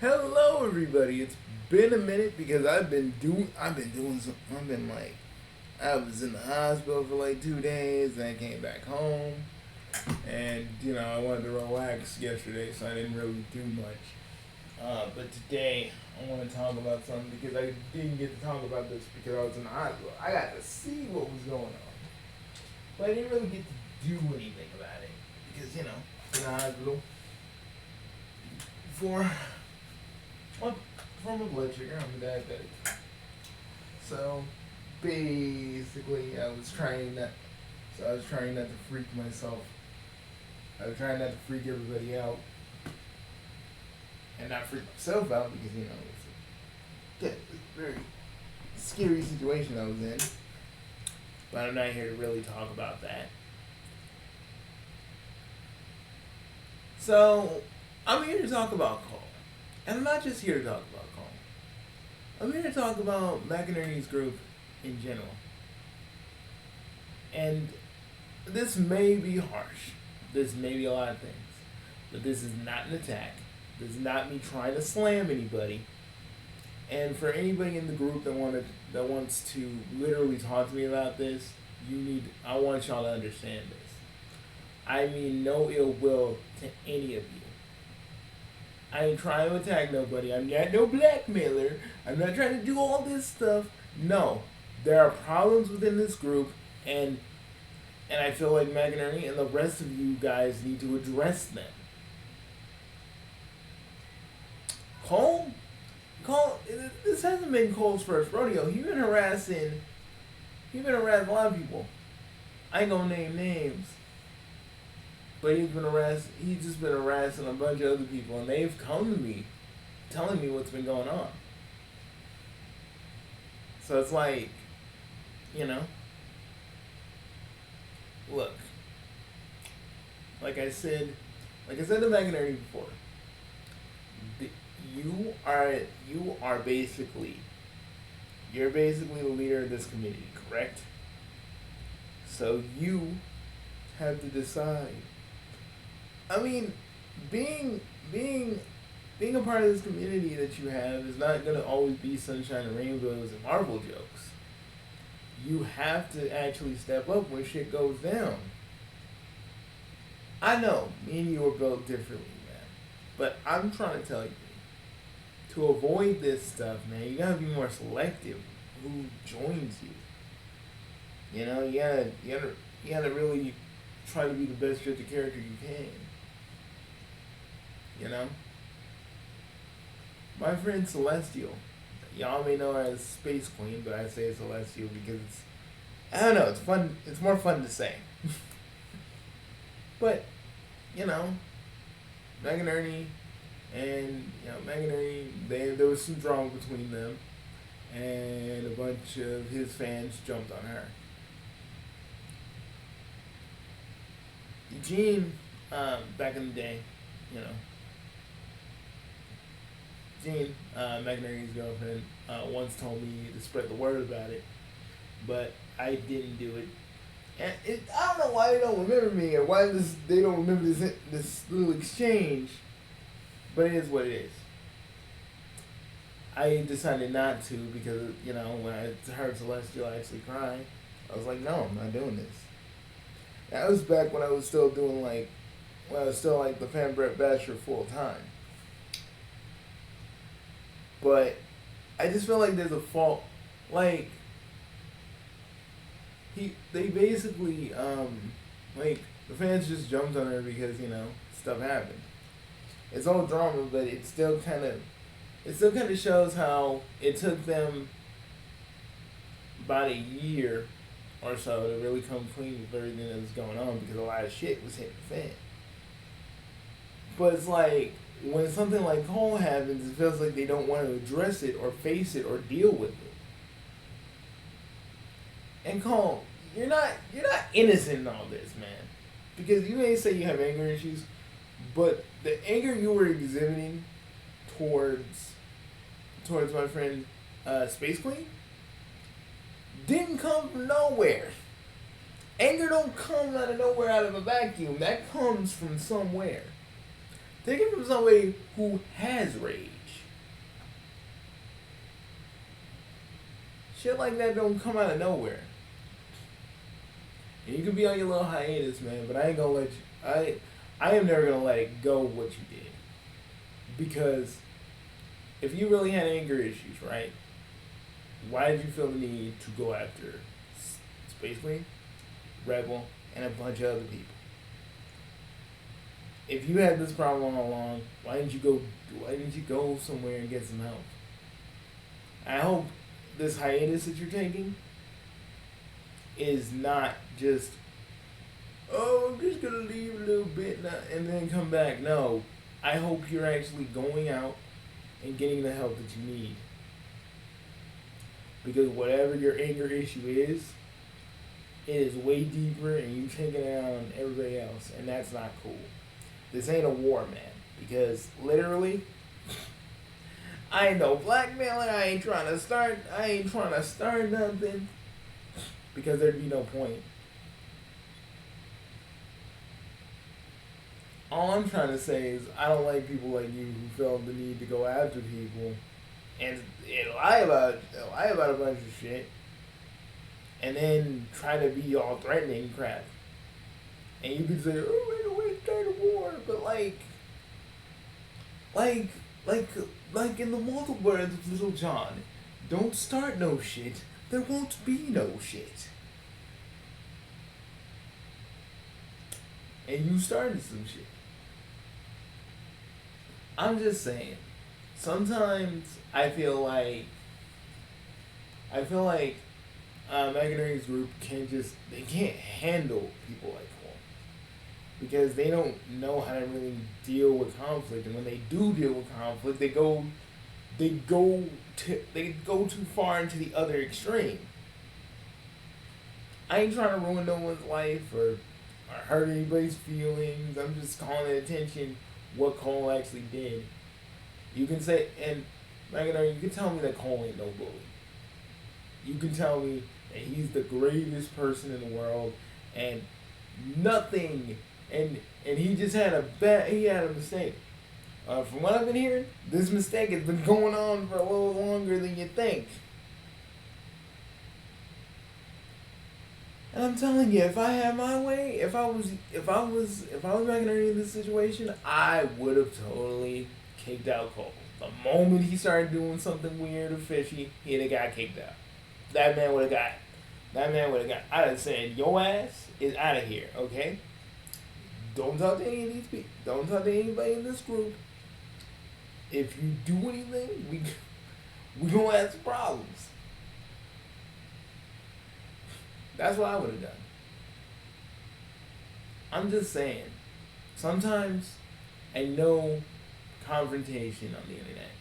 Hello, everybody. It's been a minute because I was in the hospital for like 2 days, then I came back home, and I wanted to relax yesterday, so I didn't really do much. But today I want to talk about something because I didn't get to talk about this because I was in the hospital. I got to see what was going on, but I didn't really get to do anything about it because in the hospital for Well, from a blood sugar, I'm a diabetic. So basically, I was trying not to freak myself. I was trying not to freak everybody out, and not freak myself out because it's a very scary situation I was in. But I'm not here to really talk about that. So I'm here to talk about Cole, and I'm not just here to talk about Cole. I'm here to talk about McInerney's group in general. And this may be harsh. This may be a lot of things. But this is not an attack. This is not me trying to slam anybody. And for anybody in the group that wants to literally talk to me about this, I want y'all to understand this. I mean no ill will to any of you. I ain't trying to attack nobody. I'm not no blackmailer. I'm not trying to do all this stuff. No. There are problems within this group, and I feel like McInerney and the rest of you guys need to address them. Cole, this hasn't been Cole's first rodeo. He's been harassing a lot of people. I ain't gonna name names, but he's just been harassing a bunch of other people, and they've come to me, telling me what's been going on. So it's like, you know, look, like I said to McInerney before, you're basically the leader of this community, correct? So you have to decide. I mean, being being being a part of this community that you have is not gonna always be sunshine and rainbows and Marvel jokes. You have to actually step up when shit goes down. I know, me and you are built differently, man. But I'm trying to tell you, to avoid this stuff, man, you gotta be more selective who joins you. You gotta really try to be the best the character you can. You know? My friend Celestial, y'all may know her as Space Queen, but I say Celestial because I don't know, it's fun, it's more fun to say. But, you know, McInerney there was some drama between them, and a bunch of his fans jumped on her. Eugene, back in the day, you know, Jean, McInerney's girlfriend, once told me to spread the word about it, but I didn't do it. And I don't know why they don't remember me or why they don't remember this little exchange, but it is what it is. I decided not to because when I heard Celestial actually cry, I was like, no, I'm not doing this. That was back when I was still like the fan Brett Basher full time. But I just feel like there's a fault. Like they basically like the fans just jumped on her because stuff happened. It's all drama, but it still kind of shows how it took them about a year or so to really come clean with everything that was going on because a lot of shit was hitting the fan. But it's like when something like Cole happens, it feels like they don't want to address it or face it or deal with it. And Cole, you're not innocent in all this, man. Because you may say you have anger issues, but the anger you were exhibiting towards my friend Space Queen didn't come from nowhere. Anger don't come out of nowhere, out of a vacuum. That comes from somewhere. Take it from somebody who has rage. Shit like that don't come out of nowhere. And you can be on your little hiatus, man, but I ain't gonna let you. I am never gonna let it go what you did, because if you really had anger issues, right? Why did you feel the need to go after Space Queen, Rebel, and a bunch of other people? If you had this problem all along, why didn't you go? Why didn't you go somewhere and get some help? I hope this hiatus that you're taking is not just, oh, I'm just gonna leave a little bit and then come back. No, I hope you're actually going out and getting the help that you need. Because whatever your anger issue is, it is way deeper and you taking it out on everybody else, and that's not cool. This ain't a war, man. Because literally, I ain't no blackmailing. I ain't trying to start nothing. Because there'd be no point. All I'm trying to say is I don't like people like you who feel the need to go after people and lie about a bunch of shit, and then try to be all threatening crap. And you can say, oh, I don't want to start a war, but like in the mortal words of Little John, don't start no shit, there won't be no shit. And you started some shit. I'm just saying, sometimes I feel like Megan's group they can't handle people like Cole, because they don't know how to really deal with conflict, and when they do deal with conflict, they go too far into the other extreme. I ain't trying to ruin no one's life or hurt anybody's feelings. I'm just calling attention what Cole actually did. You can say, and Megan, you can tell me that Cole ain't no bully. You can tell me that he's the greatest person in the world, and nothing, and he just had a mistake. From what I've been hearing, this mistake has been going on for a little longer than you think. And I'm telling you, if I had my way, if I was Megan in this situation, I would have totally kicked out Cole. The moment he started doing something weird or fishy, he'd have got kicked out. That man would have got. I'd have said, your ass is out of here, okay? Don't talk to any of these people. Don't talk to anybody in this group. If you do anything, we gonna have some problems. That's what I would have done. I'm just saying, sometimes I know confrontation on the internet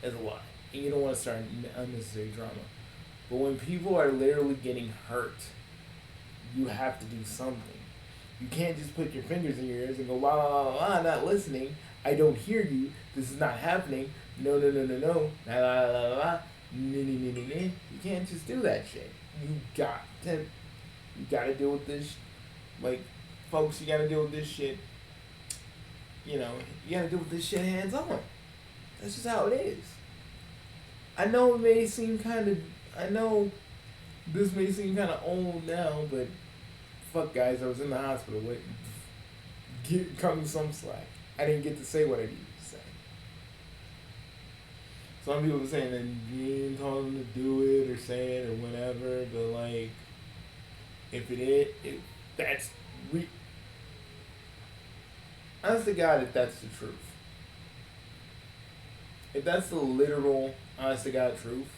is a lot, and you don't want to start unnecessary drama. But when people are literally getting hurt, you have to do something. You can't just put your fingers in your ears and go, la la la la, not listening. I don't hear you. This is not happening. No, la la la la. You can't just do that shit. You gotta deal with this. Like, folks, you gotta deal with this shit. You know, you gotta deal with this shit hands on. That's just how it is. I know this may seem kind of old now, but fuck, guys, I was in the hospital. Cut me some slack. I didn't get to say what I needed to say. Some people are saying that you didn't tell them to do it or say it or whatever, but like, if honest to God, if that's the truth. If that's the literal, honest to God truth,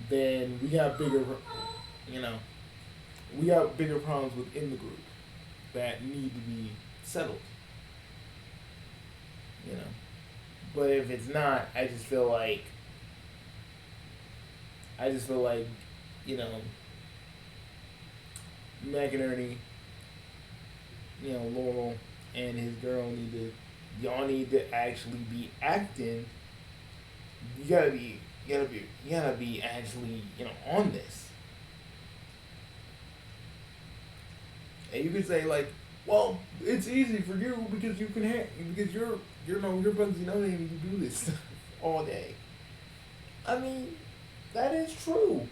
then we got bigger problems within the group that need to be settled. You know. But if it's not, I just feel like, you know, McInerney, you know, Laurel and his girl y'all need to actually be acting. You gotta be actually, you know, on this. And you could say like, well, it's easy for you because you can because you're Bugsy, noname, you do this all day. I mean, that is true.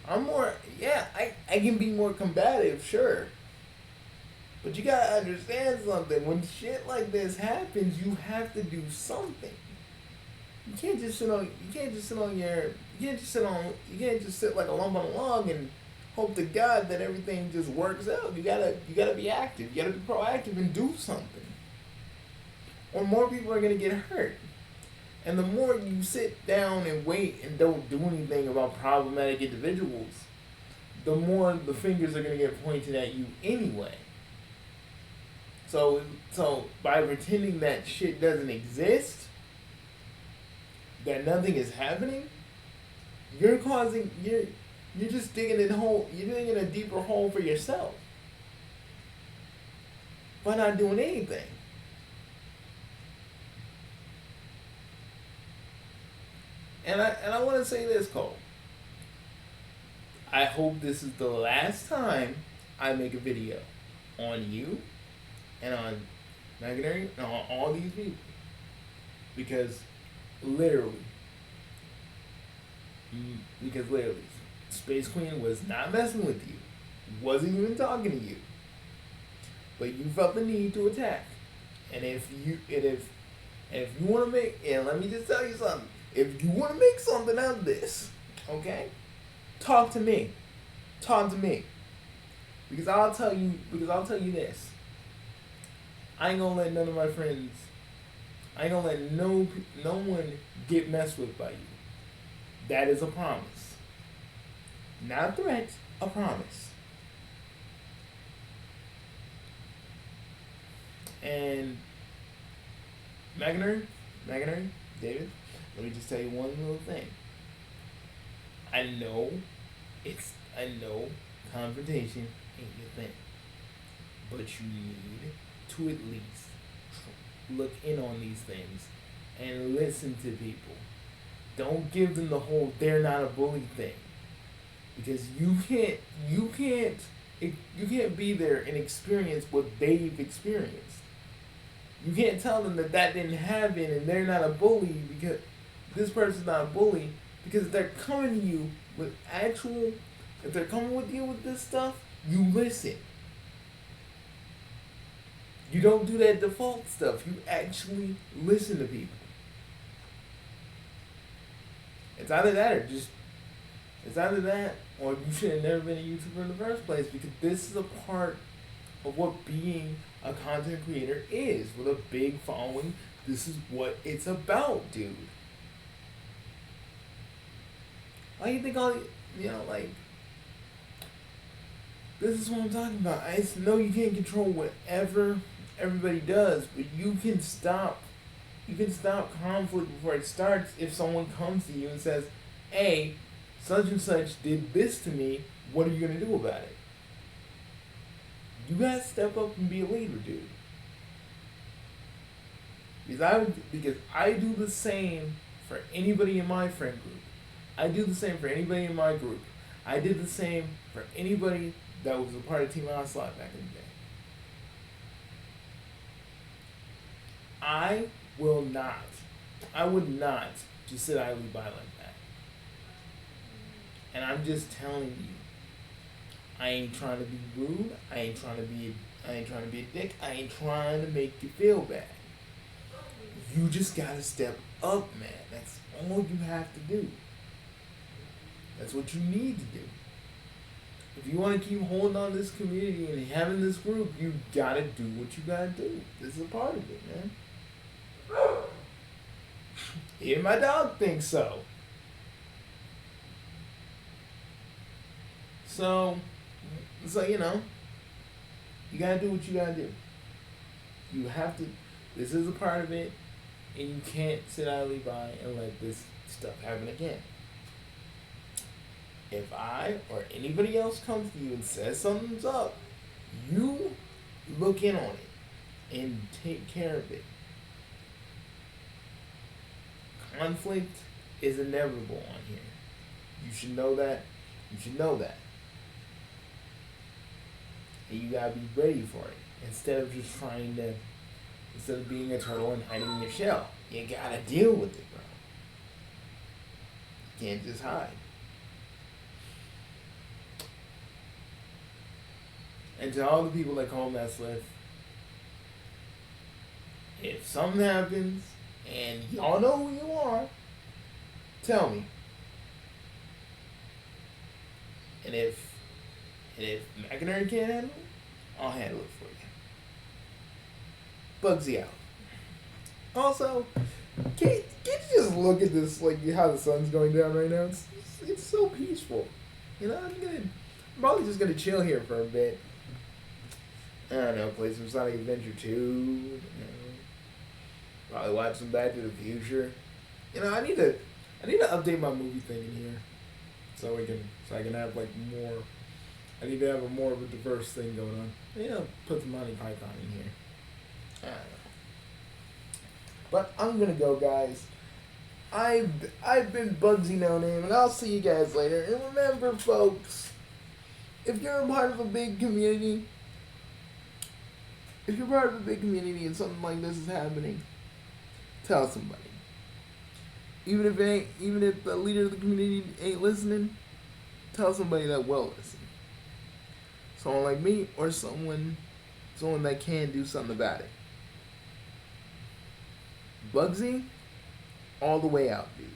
I'm more, yeah, I can be more combative, sure. But you gotta understand something. When shit like this happens, you have to do something. You can't just sit on, you can't just sit on your, you can't just sit on, you can't just sit like a lump on a log and hope to God that everything just works out. You gotta be active. You gotta be proactive and do something. Or more people are gonna get hurt. And the more you sit down and wait and don't do anything about problematic individuals, the more the fingers are gonna get pointed at you anyway. So by pretending that shit doesn't exist, that nothing is happening, you're just digging you're digging a deeper hole for yourself by not doing anything. And I want to say this, Cole. I hope this is the last time I make a video on you and on Meganary and on all these people, because literally, literally, Space Queen was not messing with you, wasn't even talking to you, but you felt the need to attack. And if you want to make, and let me just tell you something, if you want to make something out of this, okay, talk to me, because I'll tell you this. I ain't gonna let none of my friends, I ain't gonna let no one get messed with by you. That is a promise. Not a threat, a promise. And Magnary, David, let me just tell you one little thing. I know confrontation ain't your thing, but you need to at least look in on these things and listen to people. Don't give them the whole "they're not a bully" thing, because you can't be there and experience what they've experienced. You can't tell them that didn't happen and they're not a bully, because this person's not a bully, because if they're coming to you with if they're coming with you with this stuff, you listen. You don't do that default stuff. You actually listen to people. It's either that or you should have never been a YouTuber in the first place, because this is a part of what being a content creator is. With a big following, this is what it's about, dude. Why you think this is what I'm talking about. I know you can't control whatever everybody does, but you can stop conflict before it starts if someone comes to you and says, "Hey, such and such did this to me. What are you gonna do about it?" You gotta step up and be a leader, dude. Because I do the same for anybody in my friend group. I do the same for anybody in my group. I did the same for anybody that was a part of Team Onslaught back in the day. I would not just sit idly by like that. And I'm just telling you, I ain't trying to be rude. I ain't trying to be a dick. I ain't trying to make you feel bad. You just gotta step up, man. That's all you have to do. That's what you need to do. If you want to keep holding on to this community and having this group, you gotta do what you gotta do. This is a part of it, man. Even my dog thinks so. So you gotta do what you gotta do. You have to. This is a part of it, and you can't sit idly by and let this stuff happen again. If I or anybody else comes to you and says something's up, you look in on it and take care of it. Conflict is inevitable on here. You should know that. And you gotta be ready for it. Instead of being a turtle and hiding in your shell. You gotta deal with it, bro. Can't just hide. And to all the people that call mess with, if something happens and y'all know who you are, tell me. And if McInerney can't handle it, I'll handle it for you. Bugsy out. Also, can't you just look at this, like how the sun's going down right now? It's so peaceful. You know, I'm probably just gonna chill here for a bit. I don't know, play some Sonic Adventure 2. You know, probably watch some Back to the Future. You know, I need to update my movie thing in here, so I can have like more. I need to have a more of a diverse thing going on. You know, put some Monty Python in here. I don't know. But I'm gonna go, guys. I've been Bugsy No Name, and I'll see you guys later. And remember, folks, if you're a part of a big community, and something like this is happening, tell somebody. Even if the leader of the community ain't listening, tell somebody that will listen. Someone like me, or someone that can do something about it. Bugsy, all the way out, dude.